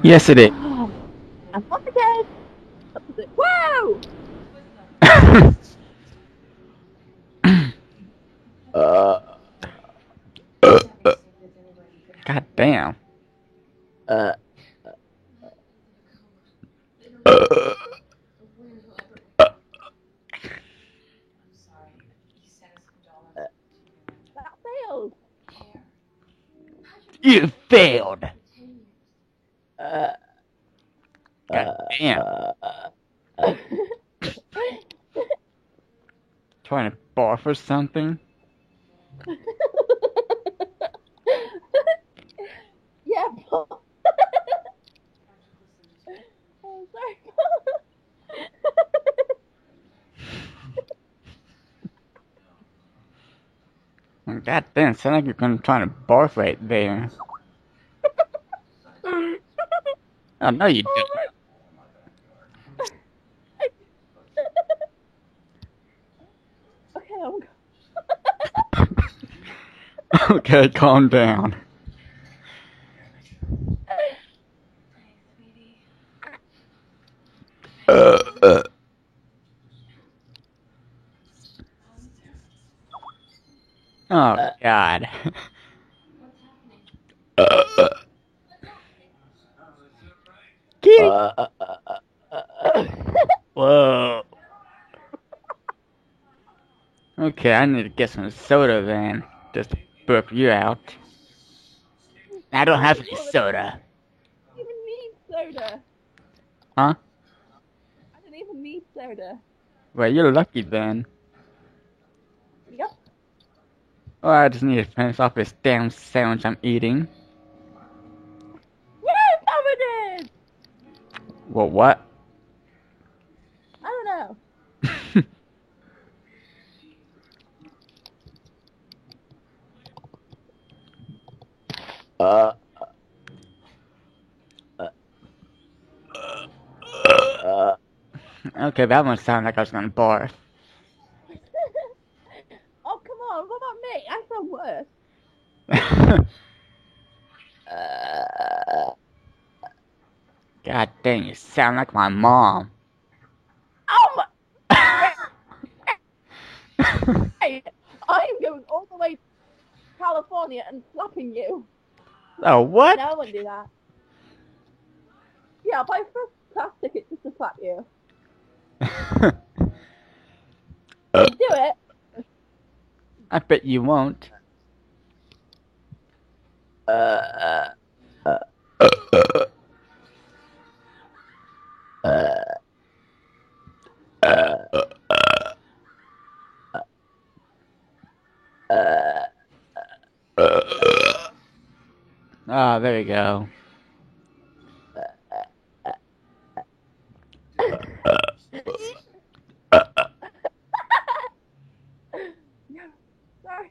Yes, it is. I'm off again. Whoa! Uh, God damn. uh, That failed. You failed. uh, God damn. Trying to barf or something? Yeah, Paul. Oh, sorry, God damn, sound like you're gonna try to barf right there. Paul. Oh, no, you Oh don't. my. Okay, I'm. Okay, calm down. Oh, God. Kitty! Whoa. Okay, I need to get some soda then. Just to burp you out. I don't have any soda. I didn't even need soda. Huh? I didn't even need soda. Well, you're lucky then. Yep. Oh, I just need to finish off this damn sandwich I'm eating. Woo, covered. Well, what? I don't know. uh, Okay, that one sounded like I was gonna barf. Oh, come on. What about me? I sound worse. God dang, you sound like my mom. Oh my. Hey, I'm going all the way to California and slapping you. Oh, what? No, I wouldn't do that. Yeah, I'll buy first class ticket just to slap you. Do it. I bet you won't. Ah, there you go. No, sorry.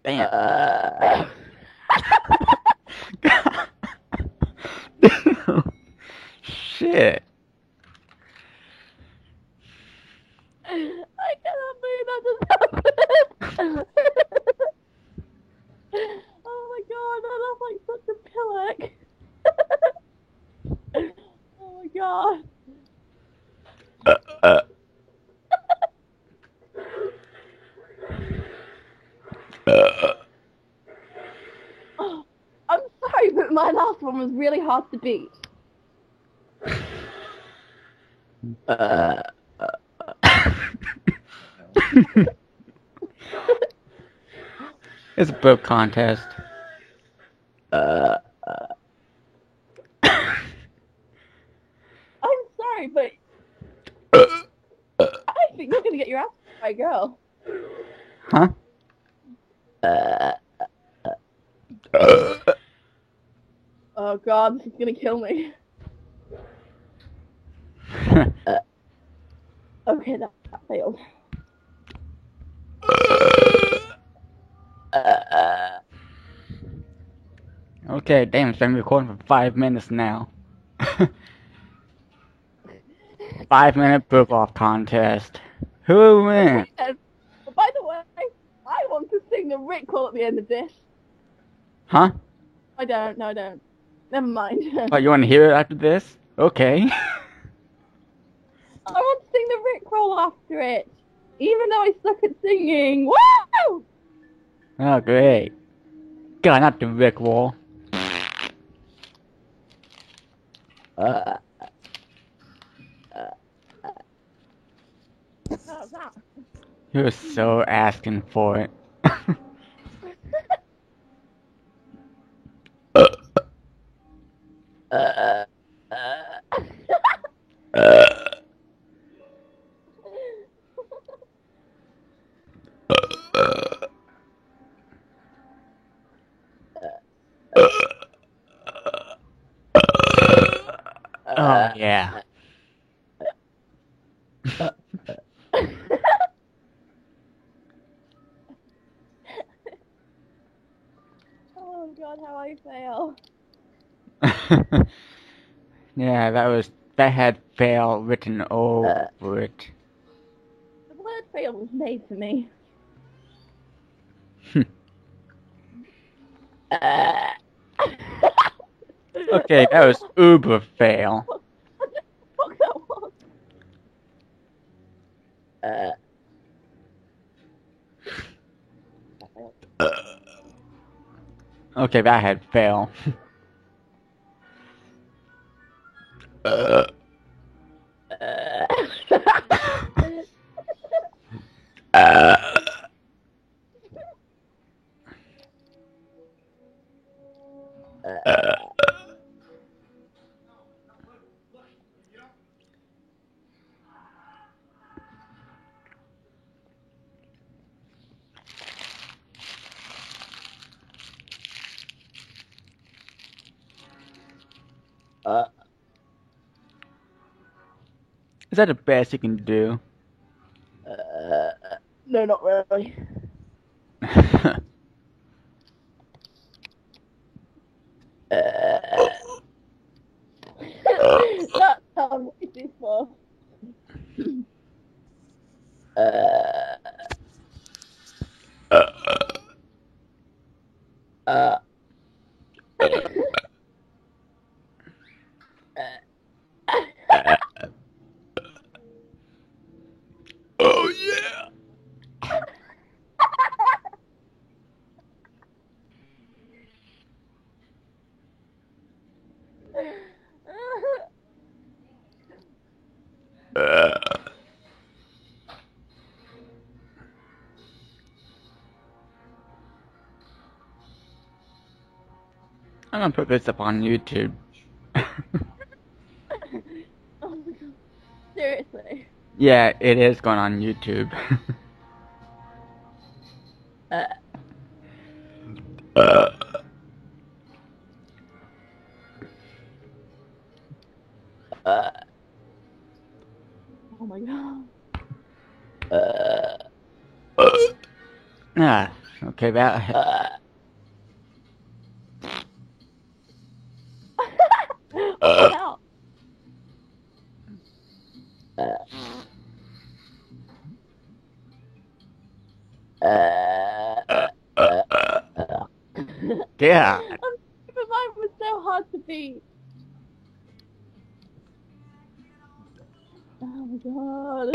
Damn. Shit. I cannot believe that just happened. Oh my god, that looks like such a pillock. Oh my god. Oh, I'm sorry, but my last one was really hard to beat. It's a burp contest. I'm sorry, but I think you're gonna get your ass beat by a girl. Huh? Oh god, this is gonna kill me. Okay, that failed. Okay, damn, it's been recording for 5 minutes now. 5 minute burp off contest. Who will win? Okay then. Rickroll at the end of this. Huh? I don't. No, I don't. Never mind. Oh, you want to hear it after this? Okay. I want to sing the Rickroll after it, even though I suck at singing. Woo! Oh, great. God, not the Rick Wall. How's that? You're so asking for it. Oh, yeah. Oh God, how I fail. Yeah, that had fail written over it. The word fail was made for me. Okay, that was uber fail. What the fuck that was? Okay, that had fail. Is that the best you can do? No, not really. That's how I'm waiting for. Oh yeah! I'm gonna put this up on YouTube. Oh my God. Seriously. Yeah, it is going on YouTube. Oh my God. Ah, okay, that. What the hell? Yeah. But mine was so hard to beat. Oh my God.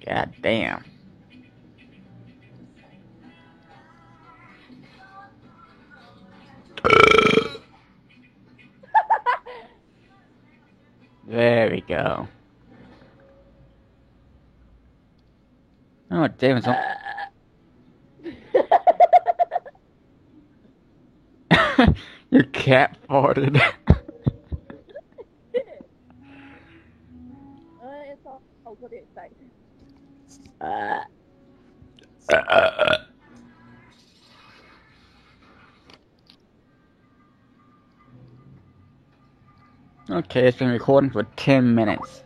God damn. There we go. Oh, David's on. Your cat farted. It's all what do you expect? Okay, it's been recording for 10 minutes.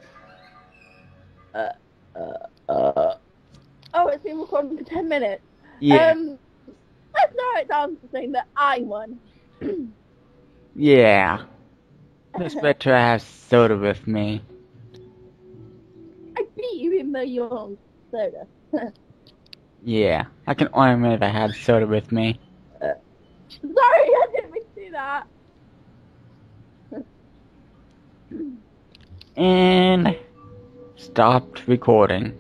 Oh, it's been recording for 10 minutes. Yeah. Let's narrow it down to saying that I won. Yeah. It's better to have soda with me. I beat you even though you're on soda. Yeah. I can only admit if I had soda with me. Sorry, I didn't mean to do that. And stopped recording.